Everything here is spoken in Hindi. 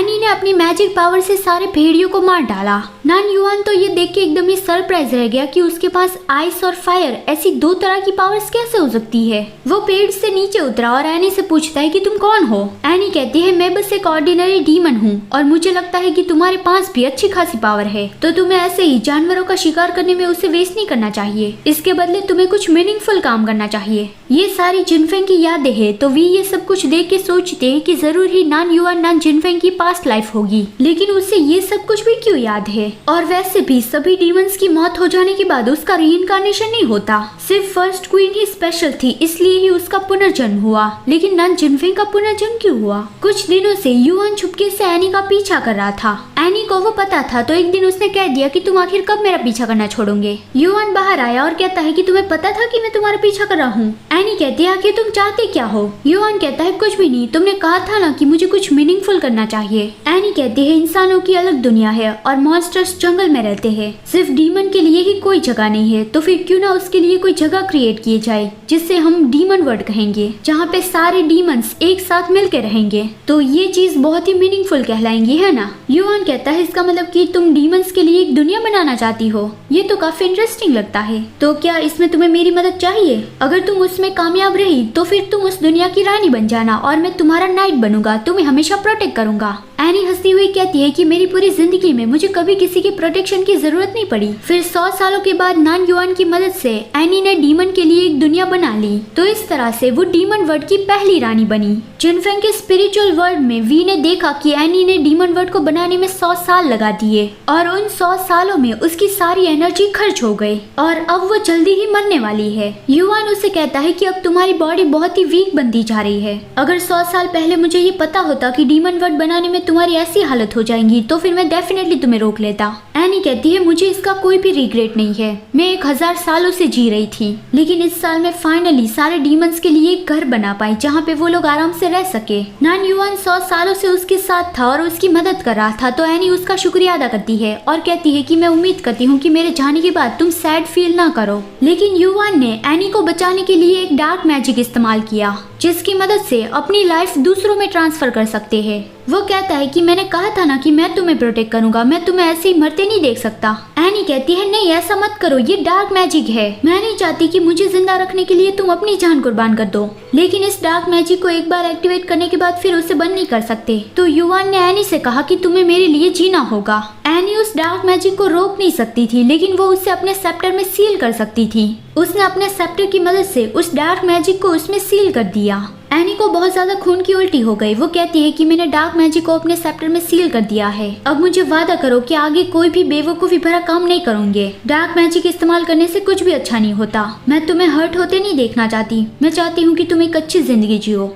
एनी ने अपनी मैजिक पावर से सारे भेड़ियों को मार डाला। नान युआन तो ये देख के एकदम ही सरप्राइज रह गया कि उसके पास आइस और फायर ऐसी दो तरह की पावर्स कैसे हो सकती है। वो पेड़ से नीचे उतरा और एनी से पूछता है कि तुम कौन हो। एनी कहती है मैं बस एक ऑर्डिनरी डीमन हूँ और मुझे लगता है कि तुम्हारे पास भी अच्छी खासी पावर है, तो तुम्हें ऐसे ही जानवरों का शिकार करने में उसे वेस्ट नहीं करना चाहिए। इसके बदले तुम्हें कुछ मीनिंगफुल काम करना चाहिए। ये सारी जिनफेंग की यादें हैं, तो वी ये सब कुछ देख के सोचते हैं कि जरूर ही नान युआन नान जिनफेंग की पास्ट लाइफ होगी, लेकिन उसे ये सब कुछ भी क्यों याद है। और वैसे भी सभी डीमंस की मौत हो जाने के बाद उसका रीइंकार्नेशन नहीं होता, सिर्फ फर्स्ट क्वीन ही स्पेशल थी, इसलिए ही उसका पुनर्जन्म हुआ। लेकिन नान जिनफेंग का पुनर्जन्म क्यों हुआ? कुछ दिनों से युआन छुपके से एनी का पीछा कर रहा था। एनी को वो पता था, तो एक दिन उसने कह दिया कि तुम आखिर कब मेरा पीछा करना छोड़ोगे। युआन बाहर आया और कहता है कि तुम्हें पता था कि मैं तुम्हारा पीछा कर रहा हूँ। एनी कहती है आखिर तुम चाहते क्या हो? युआन कहता है कुछ भी नहीं, तुमने कहा था ना कि मुझे कुछ मीनिंगफुल करना चाहिए। एनी कहती है इंसानों की अलग दुनिया है और मॉन्स्टर्स जंगल में रहते हैं, सिर्फ डीमन के लिए ही कोई जगह नहीं है, तो फिर क्यों ना उसके लिए कोई जगह क्रिएट की जाए जिससे हम डीमन वर्ल्ड कहेंगे, जहाँ पे सारे डीमंस एक साथ मिलकर रहेंगे, तो ये चीज बहुत ही मीनिंगफुल कहलाएंगी, है ना। युआन कहता है इसका मतलब कि तुम डीमंस के लिए एक दुनिया बनाना चाहती हो, ये तो काफी इंटरेस्टिंग लगता है। तो क्या इसमें तुम्हें मेरी मदद चाहिए? अगर तुम उसमें कामयाब रही तो फिर तुम उस दुनिया की रानी बन जाना और मैं तुम्हारा नाइट बनूंगा, तुम्हें हमेशा प्रोटेक्ट करूंगा। एनी हंसती हुई कहती है कि मेरी पूरी जिंदगी में मुझे कभी किसी की प्रोटेक्शन की जरूरत नहीं पड़ी। फिर 100 सालों के बाद नान युआन की मदद से एनी ने डीमन के लिए एक दुनिया बना ली, तो इस तरह से वो डीमन वर्ल्ड की पहली रानी बनी। जिनफेंग के स्पिरिचुअल वर्ल्ड में वी ने देखा कि एनी ने डीमन वर्ल्ड को बनाने में 100 साल लगा दिए और उन 100 सालों में उसकी सारी एनर्जी खर्च हो गई और अब वो जल्दी ही मरने वाली है। युआन उसे कहता है कि अब तुम्हारी बॉडी बहुत ही वीक बनती जा रही है। अगर 100 साल पहले मुझे ये पता होता कि डीमन वर्ल्ड बनाने में तुम्हारी ऐसी हालत हो जाएंगी तो फिर मैं डेफिनेटली तुम्हें रोक लेता। एनी कहती है मुझे इसका कोई भी रिग्रेट नहीं है, मैं 1000 सालों से जी रही थी, लेकिन इस साल मैं फाइनली सारे डीमंस के लिए एक घर बना पाई जहाँ पे वो लोग आराम से रह सके। नान युआन 100 सालों से उसके साथ था और उसकी मदद कर रहा था, तो एनी उसका शुक्रिया अदा करती है और कहती है कि मैं उम्मीद करती हूँ कि मेरे जाने के बाद तुम सैड फील ना करो। लेकिन युआन ने एनी को बचाने के लिए एक डार्क मैजिक इस्तेमाल किया, जिसकी मदद से अपनी लाइफ दूसरों में ट्रांसफर कर सकते हैं। वो कहता है कि मैंने कहा था ना कि मैं तुम्हें प्रोटेक्ट करूंगा, मैं तुम्हें ऐसे ही मरते नहीं देख सकता। एनी कहती है नहीं ऐसा मत करो, ये डार्क मैजिक है, मैं नहीं चाहती कि मुझे जिंदा रखने के लिए तुम अपनी जान कुर्बान कर दो। लेकिन इस डार्क मैजिक को एक बार एक्टिवेट करने के बाद फिर उसे बंद नहीं कर सकते, तो युआन ने एनी से कहा कि तुम्हें मेरे लिए जीना होगा। एनी उस डार्क मैजिक को रोक नहीं सकती थी, लेकिन वो उसे अपने सेप्टर में सील कर सकती थी। उसने अपने सेप्टर की मदद से उस डार्क मैजिक को उसमें सील कर दिया। एनी को बहुत ज्यादा खून की उल्टी हो गई। वो कहती है कि मैंने डार्क मैजिक को अपने सेप्टर में सील कर दिया है, अब मुझे वादा करो कि आगे कोई भी बेवकूफी भरा काम नहीं करूंगे। डार्क मैजिक इस्तेमाल करने से कुछ भी अच्छा नहीं होता, मैं तुम्हें हर्ट होते नहीं देखना चाहती, मैं चाहती हूँ कि तुम एक अच्छी जिंदगी जियो।